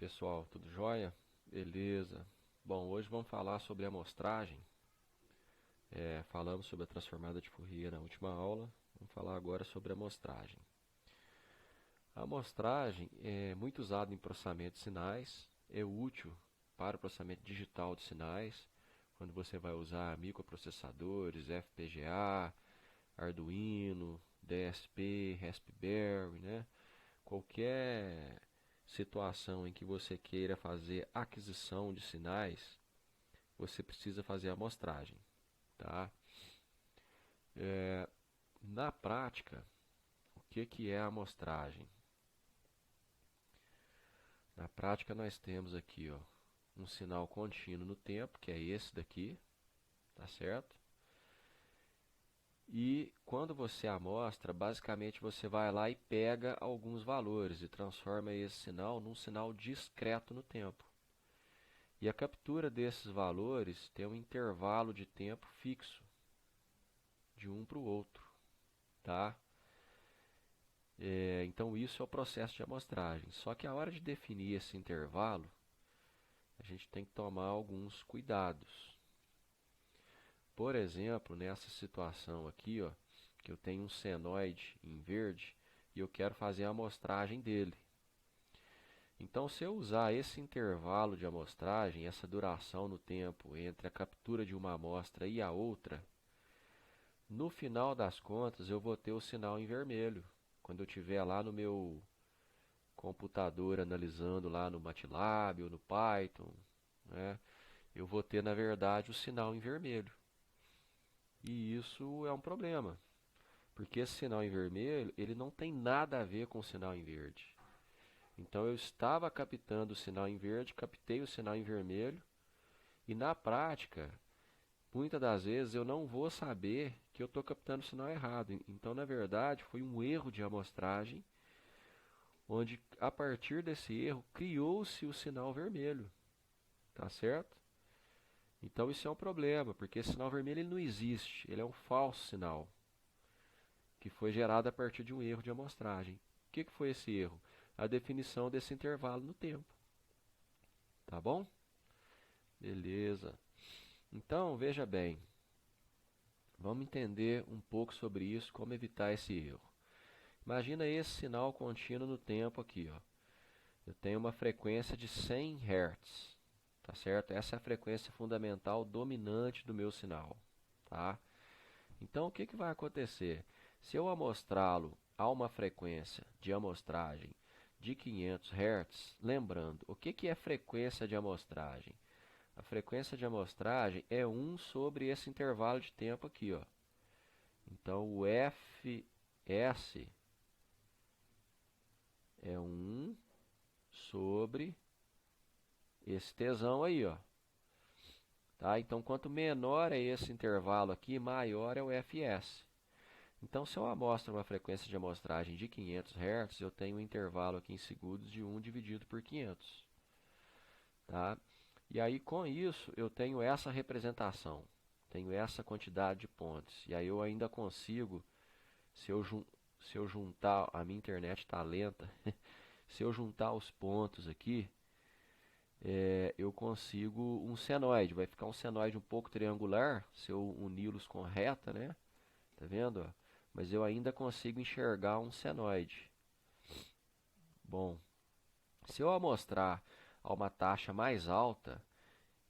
Pessoal, tudo jóia? Beleza. Bom, hoje vamos falar sobre amostragem. Falamos sobre a transformada de Fourier na última aula. Vamos falar agora sobre amostragem. A amostragem é muito usada em processamento de sinais, é útil para o processamento digital de sinais, quando você vai usar microprocessadores, FPGA, Arduino, DSP, Raspberry, né? Qualquer situação em que você queira fazer aquisição de sinais, você precisa fazer a amostragem, tá? Na prática, o que é a amostragem? Na prática, nós temos aqui, ó, um sinal contínuo no tempo, que é esse daqui, tá certo? E quando você amostra, basicamente você vai lá e pega alguns valores e transforma esse sinal num sinal discreto no tempo. E a captura desses valores tem um intervalo de tempo fixo de um para o outro, tá? Então isso é o processo de amostragem. Só que a hora de definir esse intervalo, a gente tem que tomar alguns cuidados. Por exemplo, nessa situação aqui, ó, que eu tenho um senoide em verde e eu quero fazer a amostragem dele. Então, se eu usar esse intervalo de amostragem, essa duração no tempo entre a captura de uma amostra e a outra, no final das contas eu vou ter o sinal em vermelho. Quando eu estiver lá no meu computador analisando lá no MATLAB ou no Python, né, eu vou ter na verdade o sinal em vermelho. E isso é um problema, porque esse sinal em vermelho ele não tem nada a ver com o sinal em verde. Então eu estava captando o sinal em verde, captei o sinal em vermelho, e na prática, muitas das vezes eu não vou saber que eu estou captando o sinal errado. Então, na verdade, foi um erro de amostragem, onde a partir desse erro criou-se o sinal vermelho, tá certo? Então isso é um problema, porque esse sinal vermelho ele não existe, ele é um falso sinal, que foi gerado a partir de um erro de amostragem. O que foi esse erro? A definição desse intervalo no tempo, tá bom? Beleza. Então, veja bem, vamos entender um pouco sobre isso, como evitar esse erro. Imagina esse sinal contínuo no tempo aqui, ó. Eu tenho uma frequência de 100 Hz, tá certo? Essa é a frequência fundamental dominante do meu sinal, tá? Então, o que vai acontecer? Se eu amostrá-lo a uma frequência de amostragem de 500 Hz, lembrando, o que é frequência de amostragem? A frequência de amostragem é 1 sobre esse intervalo de tempo aqui, ó. Então, o Fs é 1 sobre esse Tsão aí, ó. Tá? Então, quanto menor é esse intervalo aqui, maior é o Fs. Então, se eu amostro uma frequência de amostragem de 500 Hz, eu tenho um intervalo aqui em segundos de 1 dividido por 500. Tá? E aí, com isso, eu tenho essa representação. Tenho essa quantidade de pontos. E aí eu ainda consigo, se eu, se eu juntar, a minha internet está lenta, se eu juntar os pontos aqui, eu consigo um senoide. Vai ficar um senoide um pouco triangular, se eu uni-los com reta, né? Tá vendo? Ó? Mas eu ainda consigo enxergar um senoide. Bom, se eu amostrar a uma taxa mais alta,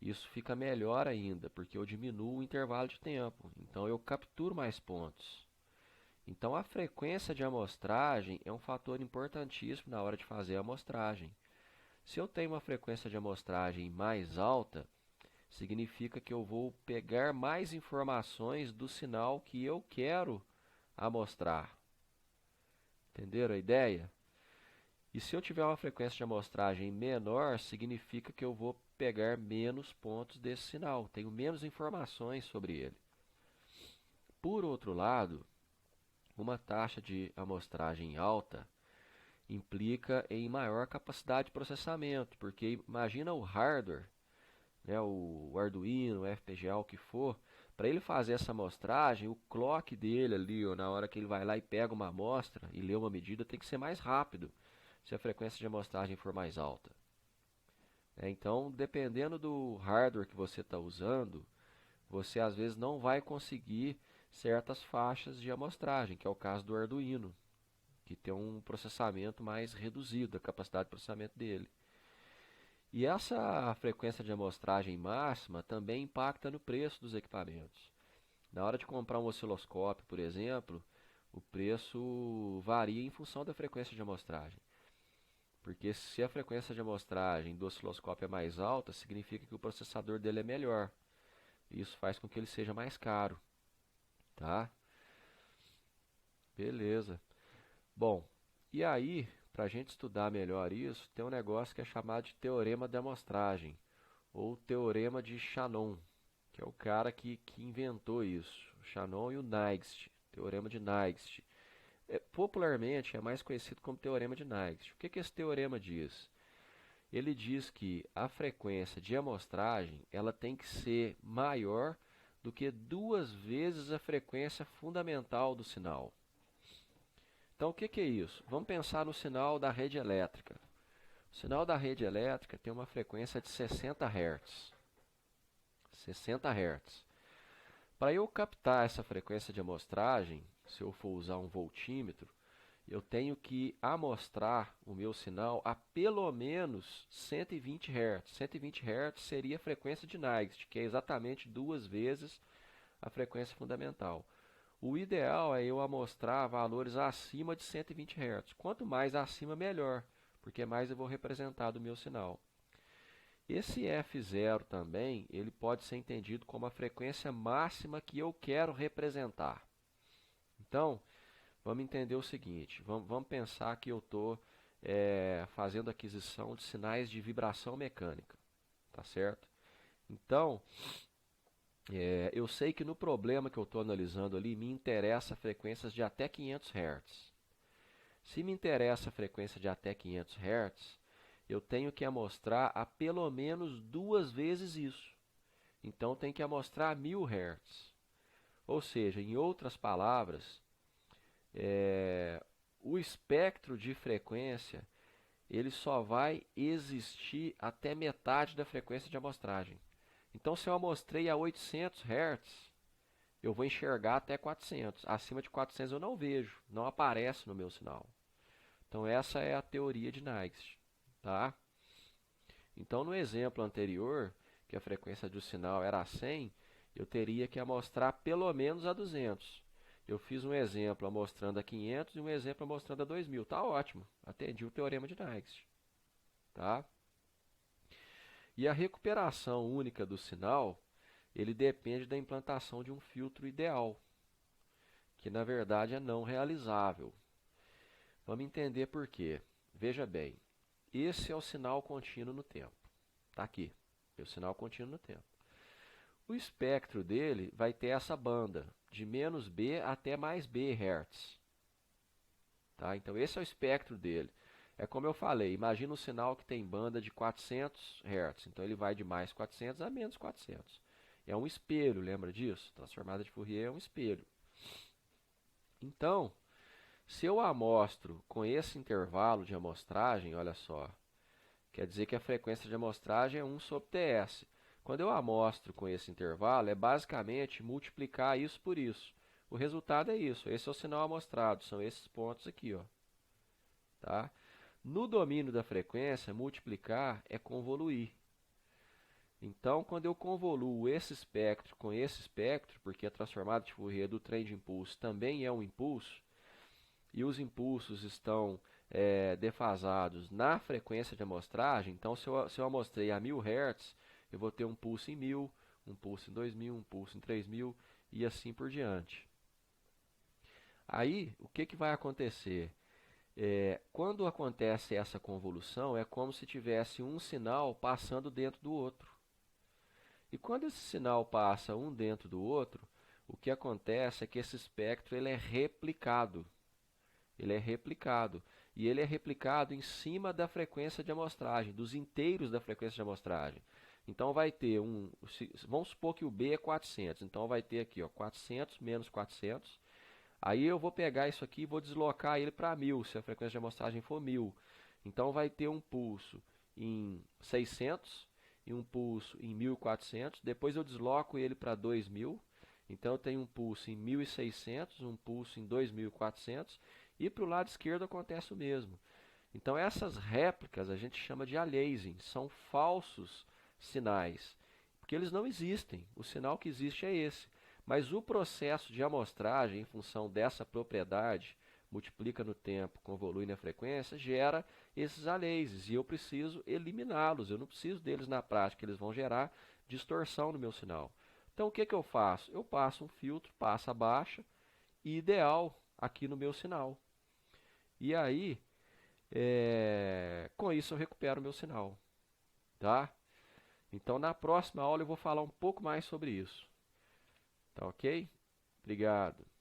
isso fica melhor ainda, porque eu diminuo o intervalo de tempo. Então eu capturo mais pontos. Então a frequência de amostragem é um fator importantíssimo na hora de fazer a amostragem. Se eu tenho uma frequência de amostragem mais alta, significa que eu vou pegar mais informações do sinal que eu quero amostrar. Entenderam a ideia? E se eu tiver uma frequência de amostragem menor, significa que eu vou pegar menos pontos desse sinal, tenho menos informações sobre ele. Por outro lado, uma taxa de amostragem alta implica em maior capacidade de processamento, porque imagina o hardware, né, o Arduino, o FPGA, o que for, para ele fazer essa amostragem, o clock dele ali, ó, na hora que ele vai lá e pega uma amostra e lê uma medida, tem que ser mais rápido, se a frequência de amostragem for mais alta. Então, dependendo do hardware que você está usando, você às vezes não vai conseguir certas faixas de amostragem, que é o caso do Arduino, que tem um processamento mais reduzido, a capacidade de processamento dele. E essa frequência de amostragem máxima também impacta no preço dos equipamentos. Na hora de comprar um osciloscópio, por exemplo, o preço varia em função da frequência de amostragem. Porque se a frequência de amostragem do osciloscópio é mais alta, significa que o processador dele é melhor. Isso faz com que ele seja mais caro, tá? Beleza. Bom, e aí, para a gente estudar melhor isso, tem um negócio que é chamado de teorema de amostragem, ou teorema de Shannon, que é o cara que inventou isso, o Shannon e o Nagst, teorema de Nagst. Popularmente é mais conhecido como teorema de Nagst. O que esse teorema diz? Ele diz que a frequência de amostragem ela tem que ser maior do que 2 vezes a frequência fundamental do sinal. Então, o que é isso? Vamos pensar no sinal da rede elétrica. O sinal da rede elétrica tem uma frequência de 60 Hz. 60 Hz. Para eu captar essa frequência de amostragem, se eu for usar um voltímetro, eu tenho que amostrar o meu sinal a pelo menos 120 Hz. 120 Hz seria a frequência de Nagst, que é exatamente 2 vezes a frequência fundamental. O ideal é eu amostrar valores acima de 120 Hz. Quanto mais acima, melhor, porque mais eu vou representar do meu sinal. Esse F0 também, ele pode ser entendido como a frequência máxima que eu quero representar. Então, vamos entender o seguinte, vamos pensar que eu estou fazendo aquisição de sinais de vibração mecânica, tá certo? Então, eu sei que no problema que eu estou analisando ali, me interessa frequências de até 500 Hz. Se me interessa a frequência de até 500 Hz, eu tenho que amostrar a pelo menos 2 vezes isso. Então, tem que amostrar 1000 Hz. Ou seja, em outras palavras, o espectro de frequência ele só vai existir até metade da frequência de amostragem. Então, se eu amostrei a 800 Hz, eu vou enxergar até 400. Acima de 400 eu não vejo, não aparece no meu sinal. Então, essa é a teoria de Nagst, tá? Então, no exemplo anterior, que a frequência do sinal era 100, eu teria que amostrar pelo menos a 200. Eu fiz um exemplo amostrando a 500 e um exemplo amostrando a 2000. Tá ótimo, atendi o teorema de Nagst, tá? E a recuperação única do sinal, ele depende da implantação de um filtro ideal, que na verdade é não realizável. Vamos entender por quê. Veja bem, esse é o sinal contínuo no tempo. Está aqui, é o sinal contínuo no tempo. O espectro dele vai ter essa banda, de menos B até mais B Hz. Tá? Então esse é o espectro dele. É como eu falei, imagina um sinal que tem banda de 400 Hz. Então ele vai de mais 400 a menos 400. É um espelho, lembra disso? Transformada de Fourier é um espelho. Então, se eu amostro com esse intervalo de amostragem, olha só, quer dizer que a frequência de amostragem é 1 sobre TS. Quando eu amostro com esse intervalo, é basicamente multiplicar isso por isso. O resultado é isso. Esse é o sinal amostrado, são esses pontos aqui, ó. Tá? No domínio da frequência, multiplicar é convoluir. Então, quando eu convoluo esse espectro com esse espectro, porque a transformada de Fourier do trem de impulso também é um impulso, e os impulsos estão defasados na frequência de amostragem, então se eu amostrei a 1000 Hz, eu vou ter um pulso em 1000, um pulso em 2000, um pulso em 3000 e assim por diante. Aí, o que vai acontecer? Quando acontece essa convolução, é como se tivesse um sinal passando dentro do outro. E quando esse sinal passa um dentro do outro, o que acontece é que esse espectro ele é replicado. Ele é replicado. E ele é replicado em cima da frequência de amostragem, dos inteiros da frequência de amostragem. Então vai ter vamos supor que o B é 400. Então vai ter aqui, ó, 400 menos 400. Aí eu vou pegar isso aqui e vou deslocar ele para 1000, se a frequência de amostragem for 1000. Então vai ter um pulso em 600 e um pulso em 1400, depois eu desloco ele para 2000, então eu tenho um pulso em 1600, um pulso em 2400 e para o lado esquerdo acontece o mesmo. Então essas réplicas a gente chama de aliasing, são falsos sinais, porque eles não existem, o sinal que existe é esse. Mas o processo de amostragem, em função dessa propriedade, multiplica no tempo, convolui na frequência, gera esses aliases, e eu preciso eliminá-los, eu não preciso deles na prática, eles vão gerar distorção no meu sinal. Então o que, que eu faço? Eu passo um filtro, passa a baixa, ideal aqui no meu sinal. E aí, com isso eu recupero o meu sinal. Tá? Então na próxima aula eu vou falar um pouco mais sobre isso. Tá ok? Obrigado.